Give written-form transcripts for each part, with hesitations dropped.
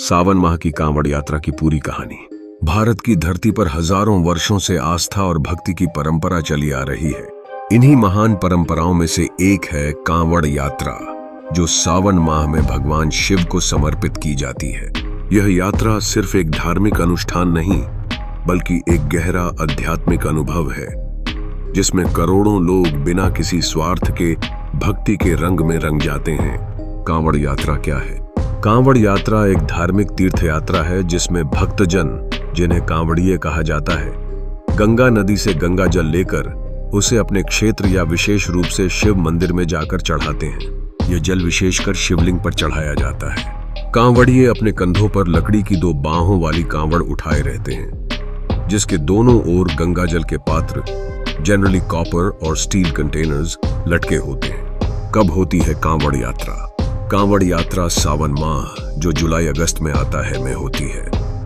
सावन माह की कांवड़ यात्रा की पूरी कहानी। भारत की धरती पर हजारों वर्षों से आस्था और भक्ति की परंपरा चली आ रही है। इन्हीं महान परंपराओं में से एक है कांवड़ यात्रा, जो सावन माह में भगवान शिव को समर्पित की जाती है। यह यात्रा सिर्फ एक धार्मिक अनुष्ठान नहीं, बल्कि एक गहरा आध्यात्मिक अनुभव है, जिसमें करोड़ों लोग बिना किसी स्वार्थ के भक्ति के रंग में रंग जाते हैं। कांवड़ यात्रा क्या है? कांवड़ यात्रा एक धार्मिक तीर्थ यात्रा है जिसमें भक्तजन, जिन्हें कांवड़िये कहा जाता है, गंगा नदी से गंगा जल लेकर उसे अपने क्षेत्र या विशेष रूप से शिव मंदिर में जाकर चढ़ाते हैं। यह जल विशेषकर शिवलिंग पर चढ़ाया जाता है। कांवड़िये अपने कंधों पर लकड़ी की 2 बाहों वाली कांवड़ उठाए रहते हैं, जिसके दोनों ओर गंगा जल के पात्र, जनरली कॉपर और स्टील कंटेनर्स, लटके होते हैं। कब होती है कांवड़ यात्रा? कांवड़ यात्रा सावन माह, जो जुलाई अगस्त में आता है, में होती है।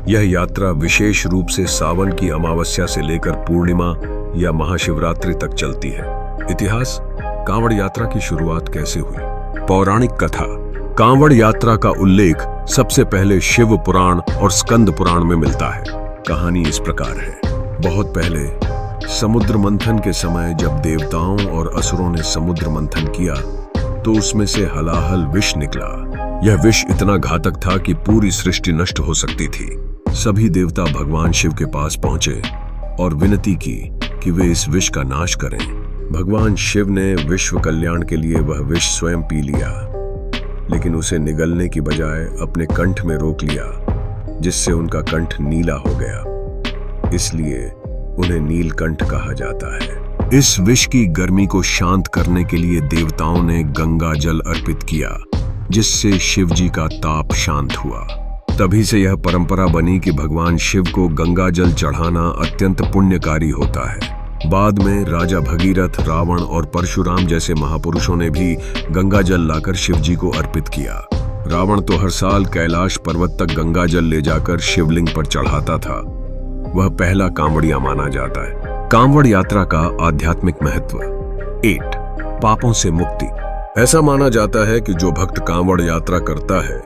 यह यात्रा विशेष रूप से सावन की अमावस्या से लेकर पूर्णिमा या महाशिवरात्रि तक चलती है। इतिहास: कांवड़ यात्रा की शुरुआत कैसे हुई? पौराणिक कथा: कांवड़ यात्रा का उल्लेख सबसे पहले शिव पुराण और स्कंद पुराण में मिलता है। कहानी इस प्रकार है। बहुत पहले समुद्र मंथन के समय जब देवताओं और असुरों ने समुद्र मंथन किया, तो उसमें से हलाहल विष निकला। यह विष इतना घातक था कि पूरी सृष्टि नष्ट हो सकती थी। सभी देवता भगवान शिव के पास पहुंचे और विनती की कि वे इस विष का नाश करें। भगवान शिव ने विश्व कल्याण के लिए वह विष स्वयं पी लिया, लेकिन उसे निगलने की बजाय अपने कंठ में रोक लिया, जिससे उनका कंठ नीला हो गया। इसलिए उन्हें नीलकंठ कहा जाता है। इस विष की गर्मी को शांत करने के लिए देवताओं ने गंगा जल अर्पित किया, जिससे शिव जी का ताप शांत हुआ। तभी से यह परंपरा बनी कि भगवान शिव को गंगा जल चढ़ाना अत्यंत पुण्यकारी होता है। बाद में राजा भगीरथ, रावण और परशुराम जैसे महापुरुषों ने भी गंगा जल लाकर शिव जी को अर्पित किया। रावण तो हर साल कैलाश पर्वत तक गंगा जल ले जाकर शिवलिंग पर चढ़ाता था। वह पहला कांवड़िया माना जाता है। कांवड़ यात्रा का आध्यात्मिक महत्व। 8. पापों से मुक्ति। ऐसा माना जाता है कि जो भक्त कांवड़ यात्रा करता है,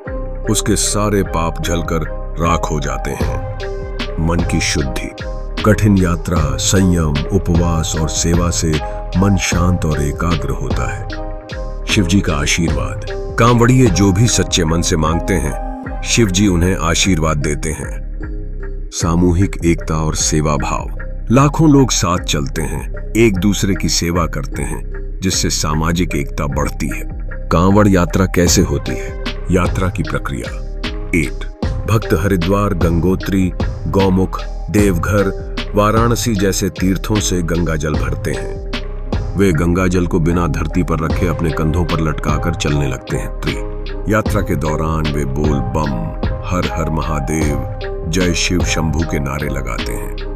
उसके सारे पाप जलकर राख हो जाते हैं। मन की शुद्धि। कठिन यात्रा, संयम, उपवास और सेवा से मन शांत और एकाग्र होता है। शिव जी का आशीर्वाद। कांवड़िये जो भी सच्चे मन से मांगते हैं, शिव जी उन्हें आशीर्वाद देते हैं। सामूहिक एकता और सेवा भाव। लाखों लोग साथ चलते हैं, एक दूसरे की सेवा करते हैं, जिससे सामाजिक एकता बढ़ती है। कांवड़ यात्रा कैसे होती है? यात्रा की प्रक्रिया। 8. भक्त हरिद्वार, गंगोत्री, गौमुख, देवघर, वाराणसी जैसे तीर्थों से गंगा जल भरते हैं। वे गंगा जल को बिना धरती पर रखे अपने कंधों पर लटकाकर चलने लगते हैं। 3. यात्रा के दौरान वे बोल बम, हर हर महादेव, जय शिव शंभू के नारे लगाते हैं।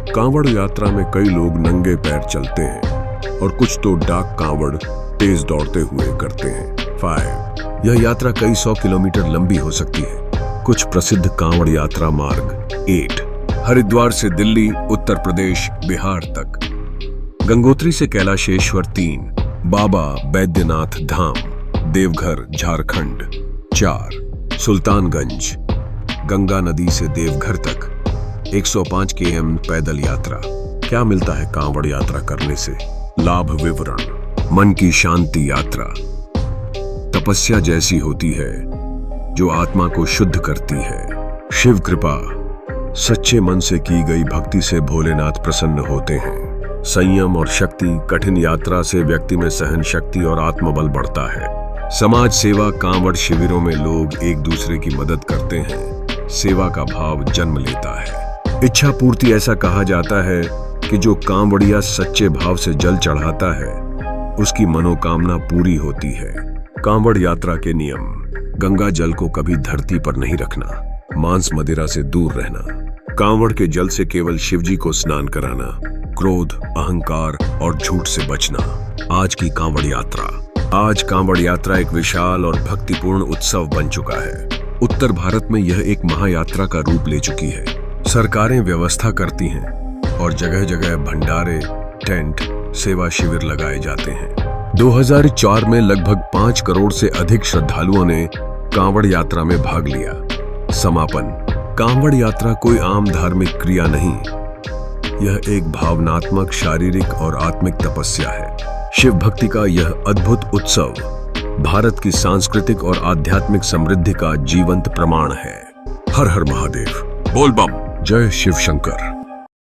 कांवड़ यात्रा में कई लोग नंगे पैर चलते हैं और कुछ तो डाक कांवड़ तेज दौड़ते हुए करते हैं। 5. यह यात्रा कई 100 किलोमीटर लंबी हो सकती है। कुछ प्रसिद्ध कांवड़ यात्रा मार्ग। 8. हरिद्वार से दिल्ली, उत्तर प्रदेश, बिहार तक। गंगोत्री से कैलाशेश्वर 3. बाबा बैद्यनाथ धाम, देवघर, झारखंड। 4. सुल्तानगंज, गंगा नदी से देवघर तक 105 km पैदल यात्रा। क्या मिलता है कांवड़ यात्रा करने से? लाभ विवरण। मन की शांति यात्रा तपस्या जैसी होती है, जो आत्मा को शुद्ध करती है। शिव कृपा। सच्चे मन से की गई भक्ति से भोलेनाथ प्रसन्न होते हैं। संयम और शक्ति। कठिन यात्रा से व्यक्ति में सहन शक्ति और आत्मबल बढ़ता है। समाज सेवा। कांवड़ शिविरों में लोग एक दूसरे की मदद करते हैं। सेवा का भाव जन्म लेता है। इच्छा पूर्ति। ऐसा कहा जाता है कि जो कांवड़िया सच्चे भाव से जल चढ़ाता है, उसकी मनोकामना पूरी होती है। कांवड़ यात्रा के नियम। गंगा जल को कभी धरती पर नहीं रखना। मांस मदिरा से दूर रहना। कांवड़ के जल से केवल शिवजी को स्नान कराना। क्रोध, अहंकार और झूठ से बचना। आज की कांवड़ यात्रा। आज कांवड़ यात्रा एक विशाल और भक्तिपूर्ण उत्सव बन चुका है। उत्तर भारत में यह एक महायात्रा का रूप ले चुकी है। सरकारें व्यवस्था करती हैं और जगह जगह भंडारे, टेंट, सेवा शिविर लगाए जाते हैं। 2004 में लगभग 5 करोड़ से अधिक श्रद्धालुओं ने कांवड़ यात्रा में भाग लिया। समापन। कांवड़ यात्रा कोई आम धार्मिक क्रिया नहीं, यह एक भावनात्मक, शारीरिक और आत्मिक तपस्या है। शिव भक्ति का यह अद्भुत उत्सव भारत की सांस्कृतिक और आध्यात्मिक समृद्धि का जीवंत प्रमाण है। हर हर महादेव, बोल बम, जय शिव शंकर।